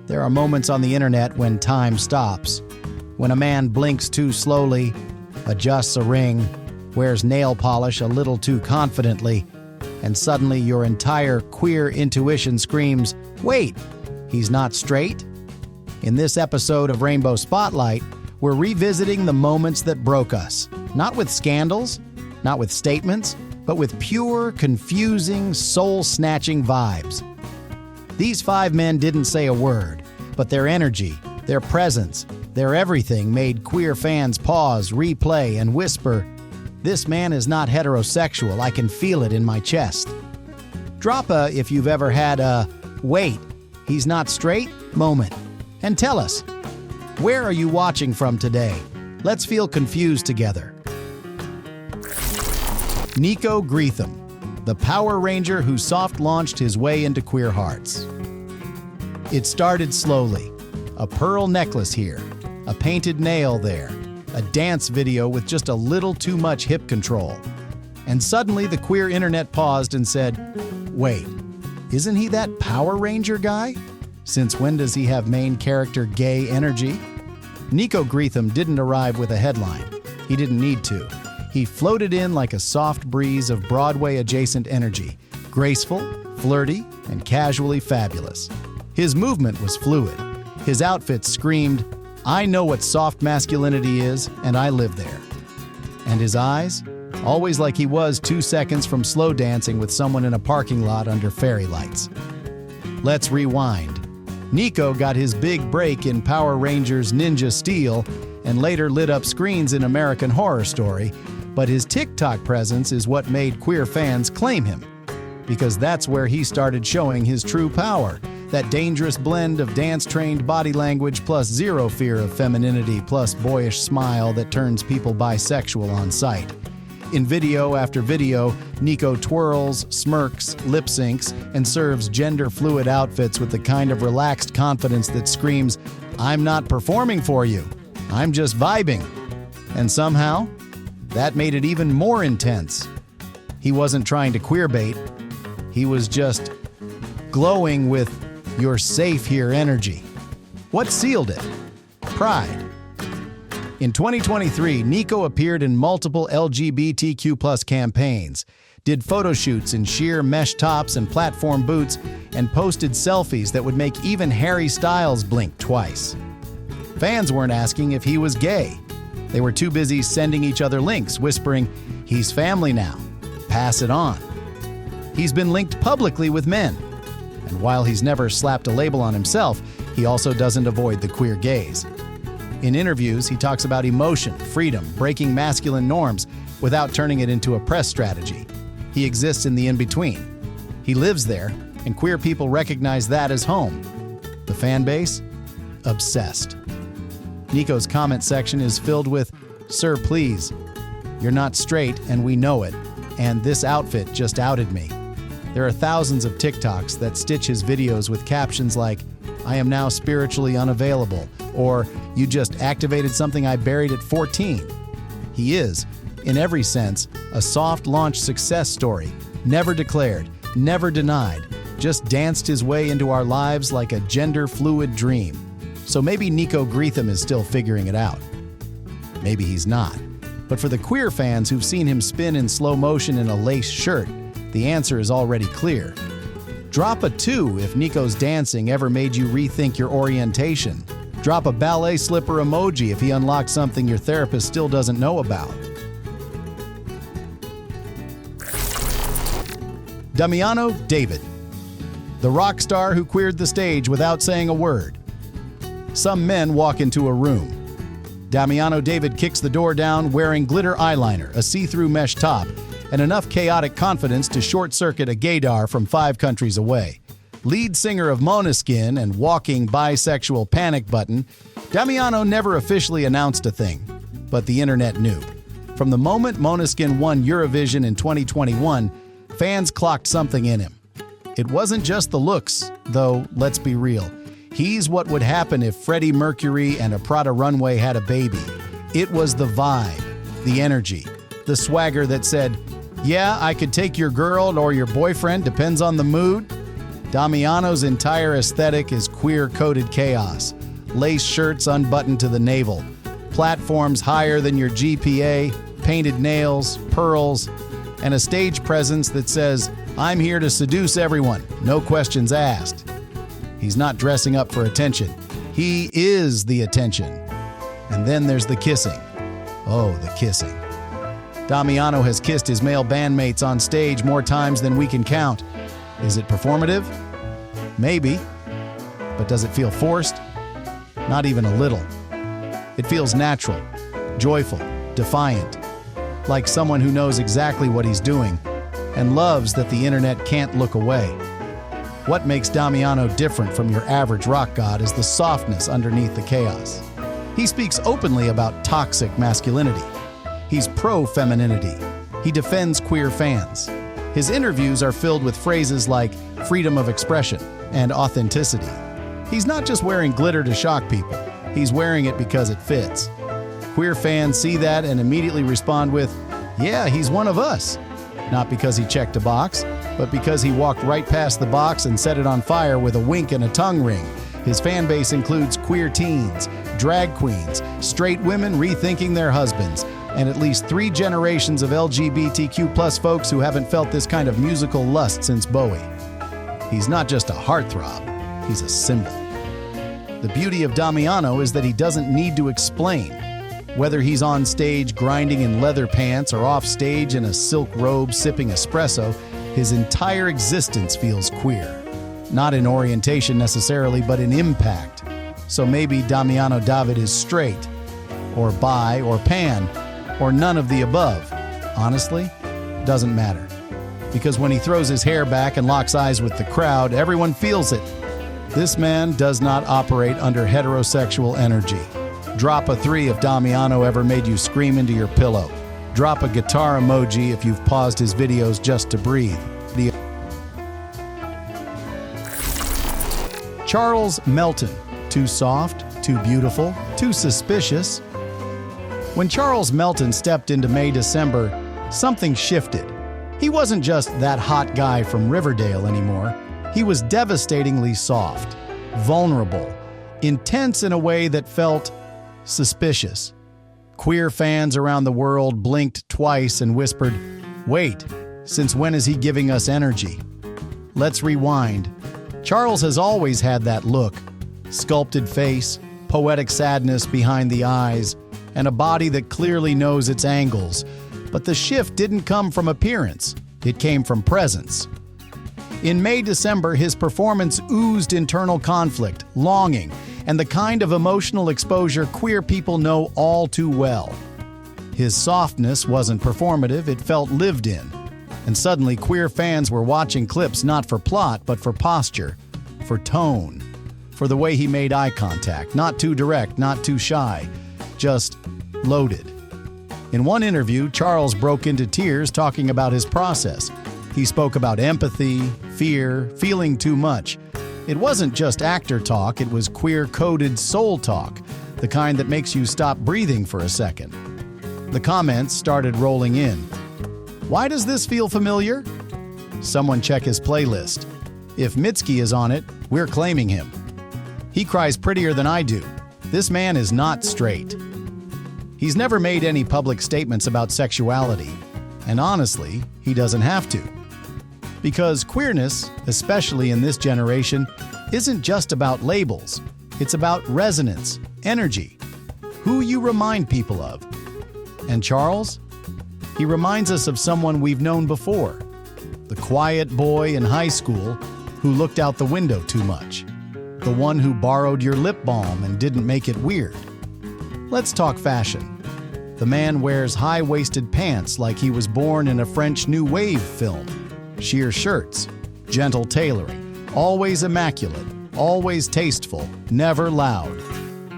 There are moments on the internet when time stops. When a man blinks too slowly, adjusts a ring, wears nail polish a little too confidently, and suddenly your entire queer intuition screams, "Wait, he's not straight?" In this episode of Rainbow Spotlight, we're revisiting the moments that broke us. Not with scandals, not with statements, but with pure, confusing, soul-snatching vibes. These 5 men didn't say a word, but their energy, their presence, their everything made queer fans pause, replay, and whisper, "This man is not heterosexual, I can feel it in my chest." Drop a if you've ever had a, "Wait, he's not straight?" moment. And tell us, where are you watching from today? Let's feel confused together. Nico Gream, the Power Ranger who soft-launched his way into queer hearts. It started slowly. A pearl necklace here, a painted nail there, a dance video with just a little too much hip control. And suddenly the queer internet paused and said, "Wait, isn't he that Power Ranger guy? Since when does he have main character gay energy?" Nico Gream didn't arrive with a headline. He didn't need to. He floated in like a soft breeze of Broadway-adjacent energy, graceful, flirty, and casually fabulous. His movement was fluid. His outfit screamed, "I know what soft masculinity is, and I live there." And his eyes? Always like he was 2 seconds from slow dancing with someone in a parking lot under fairy lights. Let's rewind. Nico got his big break in Power Rangers Ninja Steel and later lit up screens in American Horror Story, but his TikTok presence is what made queer fans claim him. Because that's where he started showing his true power, that dangerous blend of dance-trained body language plus zero fear of femininity plus boyish smile that turns people bisexual on sight. In video after video, Nico twirls, smirks, lip syncs, and serves gender-fluid outfits with the kind of relaxed confidence that screams, "I'm not performing for you, I'm just vibing." And somehow, that made it even more intense. He wasn't trying to queerbait, he was just glowing with "you're safe here" energy. What sealed it? Pride. In 2023, Nico appeared in multiple LGBTQ+ campaigns, did photo shoots in sheer mesh tops and platform boots, and posted selfies that would make even Harry Styles blink twice. Fans weren't asking if he was gay. They were too busy sending each other links, whispering, "He's family now. Pass it on." He's been linked publicly with men. And while he's never slapped a label on himself, he also doesn't avoid the queer gaze. In interviews, he talks about emotion, freedom, breaking masculine norms without turning it into a press strategy. He exists in the in-between. He lives there, and queer people recognize that as home. The fan base? Obsessed. Nico's comment section is filled with, "Sir, please. You're not straight, and we know it. And this outfit just outed me." There are thousands of TikToks that stitch his videos with captions like, "I am now spiritually unavailable," or "You just activated something I buried at 14. He is, in every sense, a soft launch success story, never declared, never denied, just danced his way into our lives like a gender-fluid dream. So maybe Nico Gream is still figuring it out. Maybe he's not. But for the queer fans who've seen him spin in slow motion in a lace shirt, the answer is already clear. Drop a 2 if Nico's dancing ever made you rethink your orientation. Drop a ballet slipper emoji if he unlocked something your therapist still doesn't know about. Damiano David, the rock star who queered the stage without saying a word. Some men walk into a room. Damiano David kicks the door down wearing glitter eyeliner, a see-through mesh top, and enough chaotic confidence to short-circuit a gaydar from 5 countries away. Lead singer of Måneskin and walking bisexual panic button, Damiano never officially announced a thing, but the internet knew. From the moment Måneskin won Eurovision in 2021, fans clocked something in him. It wasn't just the looks, though, let's be real. He's what would happen if Freddie Mercury and a Prada runway had a baby. It was the vibe, the energy, the swagger that said, "Yeah, I could take your girl or your boyfriend, depends on the mood." Damiano's entire aesthetic is queer-coded chaos. Lace shirts unbuttoned to the navel, platforms higher than your GPA, painted nails, pearls, and a stage presence that says, "I'm here to seduce everyone, no questions asked." He's not dressing up for attention. He is the attention. And then there's the kissing. Oh, the kissing. Damiano has kissed his male bandmates on stage more times than we can count. Is it performative? Maybe. But does it feel forced? Not even a little. It feels natural, joyful, defiant, like someone who knows exactly what he's doing and loves that the internet can't look away. What makes Damiano different from your average rock god is the softness underneath the chaos. He speaks openly about toxic masculinity. He's pro-femininity. He defends queer fans. His interviews are filled with phrases like freedom of expression and authenticity. He's not just wearing glitter to shock people. He's wearing it because it fits. Queer fans see that and immediately respond with, "Yeah, he's one of us." Not because he checked a box, but because he walked right past the box and set it on fire with a wink and a tongue ring. His fan base includes queer teens, drag queens, straight women rethinking their husbands, and at least 3 generations of LGBTQ+ folks who haven't felt this kind of musical lust since Bowie. He's not just a heartthrob, he's a symbol. The beauty of Damiano is that he doesn't need to explain. Whether he's on stage grinding in leather pants or off stage in a silk robe sipping espresso, his entire existence feels queer. Not in orientation necessarily, but in impact. So maybe Damiano David is straight, or bi, or pan, or none of the above. Honestly, doesn't matter. Because when he throws his hair back and locks eyes with the crowd, everyone feels it. This man does not operate under heterosexual energy. Drop a 3 if Damiano ever made you scream into your pillow. Drop a guitar emoji if you've paused his videos just to breathe. Charles Melton. Too soft, too beautiful, too suspicious. When Charles Melton stepped into May-December, something shifted. He wasn't just that hot guy from Riverdale anymore. He was devastatingly soft, vulnerable, intense in a way that felt suspicious. Queer fans around the world blinked twice and whispered, "Wait, since when is he giving us energy?" Let's rewind. Charles has always had that look. Sculpted face, poetic sadness behind the eyes, and a body that clearly knows its angles. But the shift didn't come from appearance. It came from presence. In May-December, his performance oozed internal conflict, longing, and the kind of emotional exposure queer people know all too well. His softness wasn't performative, it felt lived in. And suddenly, queer fans were watching clips not for plot, but for posture, for tone, for the way he made eye contact, not too direct, not too shy, just loaded. In one interview, Charles broke into tears talking about his process. He spoke about empathy, fear, feeling too much. It wasn't just actor talk, it was queer-coded soul talk, the kind that makes you stop breathing for a second. The comments started rolling in. Why does this feel familiar? Someone check his playlist. If Mitski is on it, we're claiming him. He cries prettier than I do. This man is not straight. He's never made any public statements about sexuality, and honestly, he doesn't have to. Because queerness, especially in this generation, isn't just about labels. It's about resonance, energy, who you remind people of. And Charles? He reminds us of someone we've known before. The quiet boy in high school who looked out the window too much. The one who borrowed your lip balm and didn't make it weird. Let's talk fashion. The man wears high-waisted pants like he was born in a French New Wave film. Sheer shirts, gentle tailoring, always immaculate, always tasteful, never loud.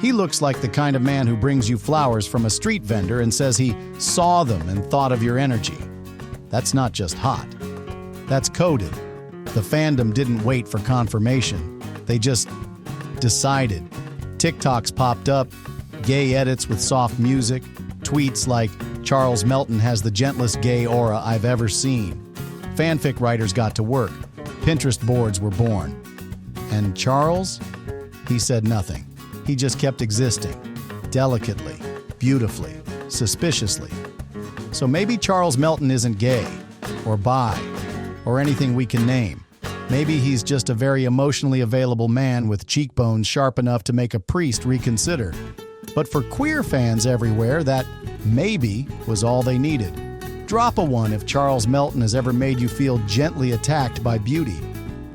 He looks like the kind of man who brings you flowers from a street vendor and says he saw them and thought of your energy. That's not just hot. That's coded. The fandom didn't wait for confirmation. They just decided. TikToks popped up, gay edits with soft music, tweets like, "Charles Melton has the gentlest gay aura I've ever seen." Fanfic writers got to work. Pinterest boards were born. And Charles? He said nothing. He just kept existing, delicately, beautifully, suspiciously. So maybe Charles Melton isn't gay, or bi, or anything we can name. Maybe he's just a very emotionally available man with cheekbones sharp enough to make a priest reconsider. But for queer fans everywhere, that maybe was all they needed. Drop a one if Charles Melton has ever made you feel gently attacked by beauty.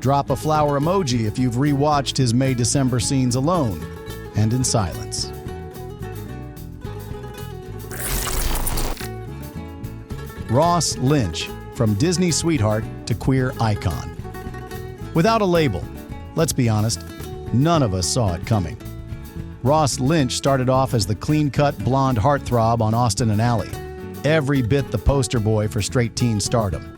Drop a flower emoji if you've rewatched his May-December scenes alone and in silence. Ross Lynch, from Disney sweetheart to queer icon. Without a label, let's be honest, none of us saw it coming. Ross Lynch started off as the clean-cut blonde heartthrob on Austin and Ally, every bit the poster boy for straight teen stardom.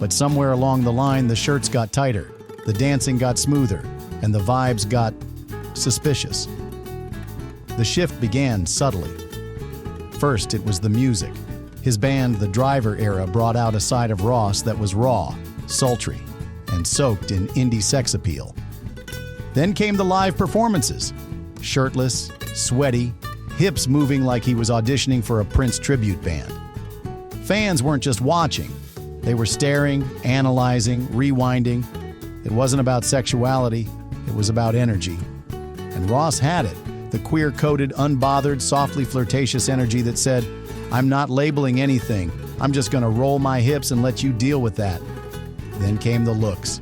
But somewhere along the line, the shirts got tighter, the dancing got smoother, and the vibes got suspicious. The shift began subtly. First, it was the music. His band, The Driver Era, brought out a side of Ross that was raw, sultry, and soaked in indie sex appeal. Then came the live performances. Shirtless, sweaty, hips moving like he was auditioning for a Prince tribute band. Fans weren't just watching. They were staring, analyzing, rewinding. It wasn't about sexuality, it was about energy. And Ross had it, the queer-coded, unbothered, softly flirtatious energy that said, "I'm not labeling anything. I'm just gonna roll my hips and let you deal with that." Then came the looks.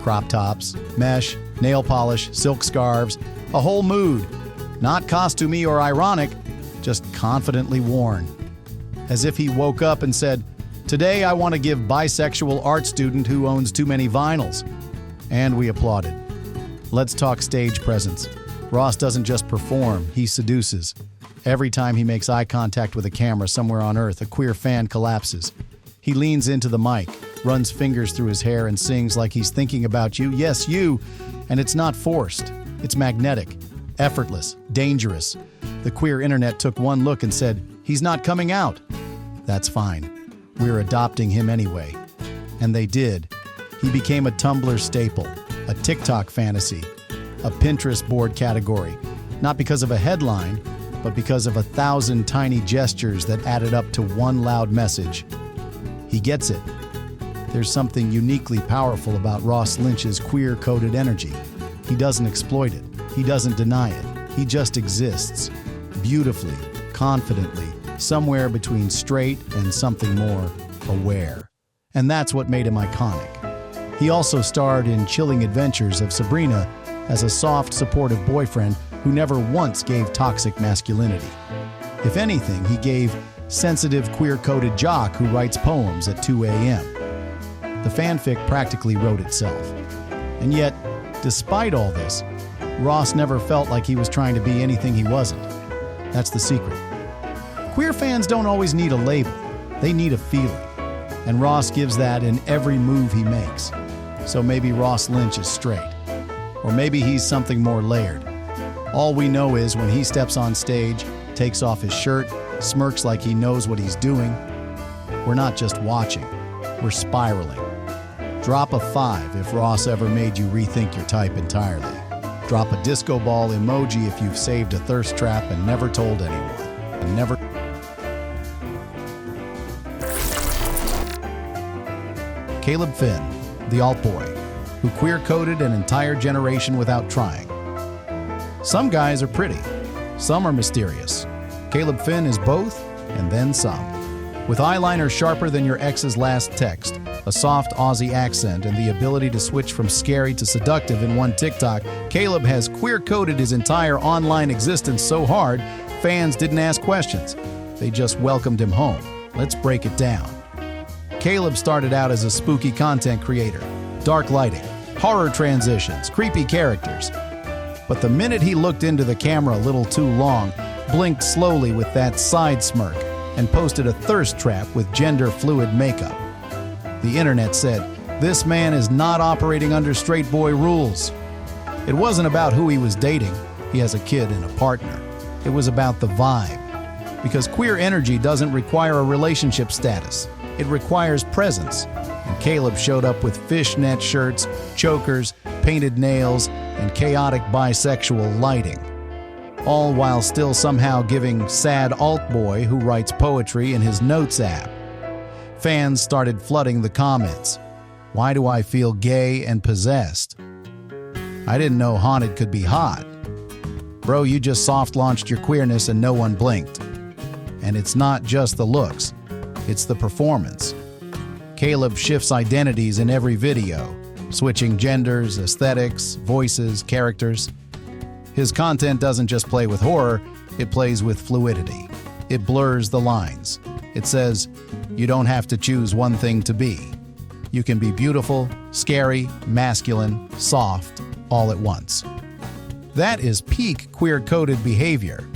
Crop tops, mesh, nail polish, silk scarves, a whole mood. Not costumey or ironic, just confidently worn. As if he woke up and said, "Today I want to give bisexual art student who owns too many vinyls." And we applauded. Let's talk stage presence. Ross doesn't just perform, he seduces. Every time he makes eye contact with a camera somewhere on Earth, a queer fan collapses. He leans into the mic, runs fingers through his hair, and sings like he's thinking about you, yes, you, and it's not forced. It's magnetic, effortless, dangerous. The queer internet took one look and said, "He's not coming out." That's fine. We're adopting him anyway. And they did. He became a Tumblr staple, a TikTok fantasy, a Pinterest board category, not because of a headline, but because of 1,000 tiny gestures that added up to one loud message. He gets it. There's something uniquely powerful about Ross Lynch's queer-coded energy. He doesn't exploit it. He doesn't deny it. He just exists, beautifully, confidently, somewhere between straight and something more aware. And that's what made him iconic. He also starred in Chilling Adventures of Sabrina as a soft, supportive boyfriend who never once gave toxic masculinity. If anything, he gave sensitive, queer-coded jock who writes poems at 2 a.m. The fanfic practically wrote itself. And yet, despite all this, Ross never felt like he was trying to be anything he wasn't. That's the secret. Queer fans don't always need a label. They need a feeling. And Ross gives that in every move he makes. So maybe Ross Lynch is straight. Or maybe he's something more layered. All we know is when he steps on stage, takes off his shirt, smirks like he knows what he's doing, we're not just watching, we're spiraling. Drop a 5 if Ross ever made you rethink your type entirely. Drop a disco ball emoji if you've saved a thirst trap and never told anyone. And never. Caleb Finn, the alt boy, who queer-coded an entire generation without trying. Some guys are pretty, some are mysterious. Caleb Finn is both, and then some. With eyeliner sharper than your ex's last text, a soft Aussie accent, and the ability to switch from scary to seductive in one TikTok, Caleb has queer-coded his entire online existence so hard, fans didn't ask questions. They just welcomed him home. Let's break it down. Caleb started out as a spooky content creator, dark lighting, horror transitions, creepy characters. But the minute he looked into the camera a little too long, blinked slowly with that side smirk, and posted a thirst trap with gender-fluid makeup, the internet said, "This man is not operating under straight boy rules." It wasn't about who he was dating. He has a kid and a partner. It was about the vibe. Because queer energy doesn't require a relationship status. It requires presence, and Caleb showed up with fishnet shirts, chokers, painted nails, and chaotic bisexual lighting. All while still somehow giving sad alt boy who writes poetry in his Notes app. Fans started flooding the comments. Why do I feel gay and possessed? I didn't know haunted could be hot. Bro, you just soft-launched your queerness and no one blinked. And it's not just the looks, it's the performance. Caleb shifts identities in every video, switching genders, aesthetics, voices, characters. His content doesn't just play with horror, it plays with fluidity. It blurs the lines. It says, you don't have to choose one thing to be. You can be beautiful, scary, masculine, soft, all at once. That is peak queer-coded behavior.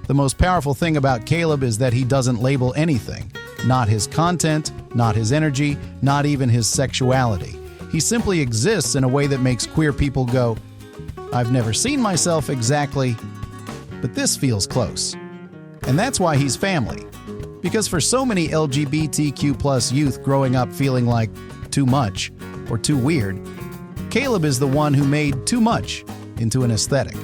The most powerful thing about Caleb is that he doesn't label anything. Not his content, not his energy, not even his sexuality. He simply exists in a way that makes queer people go, I've never seen myself exactly, but this feels close. And that's why he's family. Because for so many LGBTQ+ youth growing up feeling like too much or too weird, Caleb is the one who made too much into an aesthetic.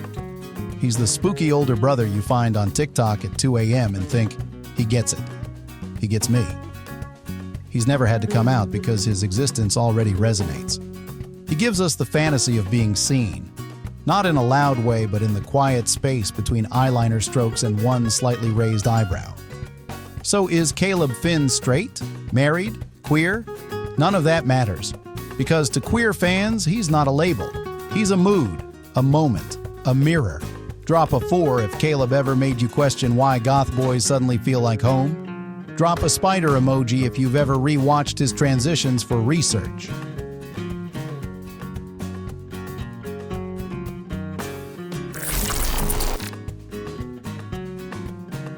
He's the spooky older brother you find on TikTok at 2 a.m. and think, he gets it. He gets me. He's never had to come out because his existence already resonates. He gives us the fantasy of being seen, not in a loud way, but in the quiet space between eyeliner strokes and one slightly raised eyebrow. So is Caleb Finn straight, married, queer? None of that matters. Because to queer fans, he's not a label. He's a mood, a moment, a mirror. Drop a 4 if Caleb ever made you question why goth boys suddenly feel like home. Drop a spider emoji if you've ever rewatched his transitions for research.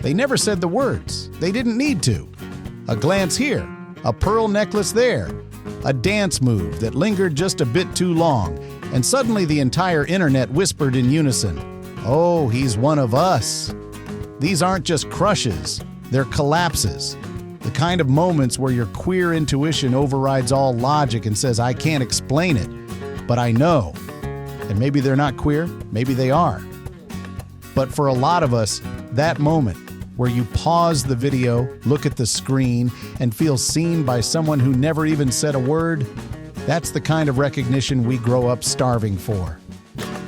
They never said the words. They didn't need to. A glance here, a pearl necklace there, a dance move that lingered just a bit too long, and suddenly the entire internet whispered in unison, "Oh, he's one of us." These aren't just crushes, they're collapses. The kind of moments where your queer intuition overrides all logic and says, I can't explain it, but I know. And maybe they're not queer, maybe they are. But for a lot of us, that moment where you pause the video, look at the screen, and feel seen by someone who never even said a word, that's the kind of recognition we grow up starving for.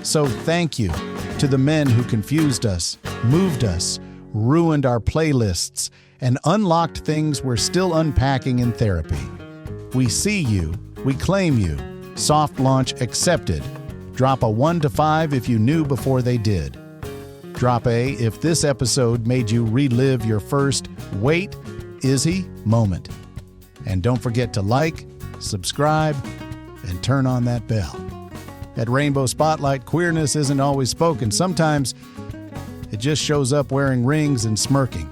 So thank you to the men who confused us, moved us, ruined our playlists, and unlocked things we're still unpacking in therapy. We see you, we claim you. Soft launch accepted. Drop a 1 to 5 if you knew before they did. Drop a if this episode made you relive your first "wait, is he?" moment. And don't forget to like, subscribe, and turn on that bell. At Rainbow Spotlight, queerness isn't always spoken. Sometimes it just shows up wearing rings and smirking.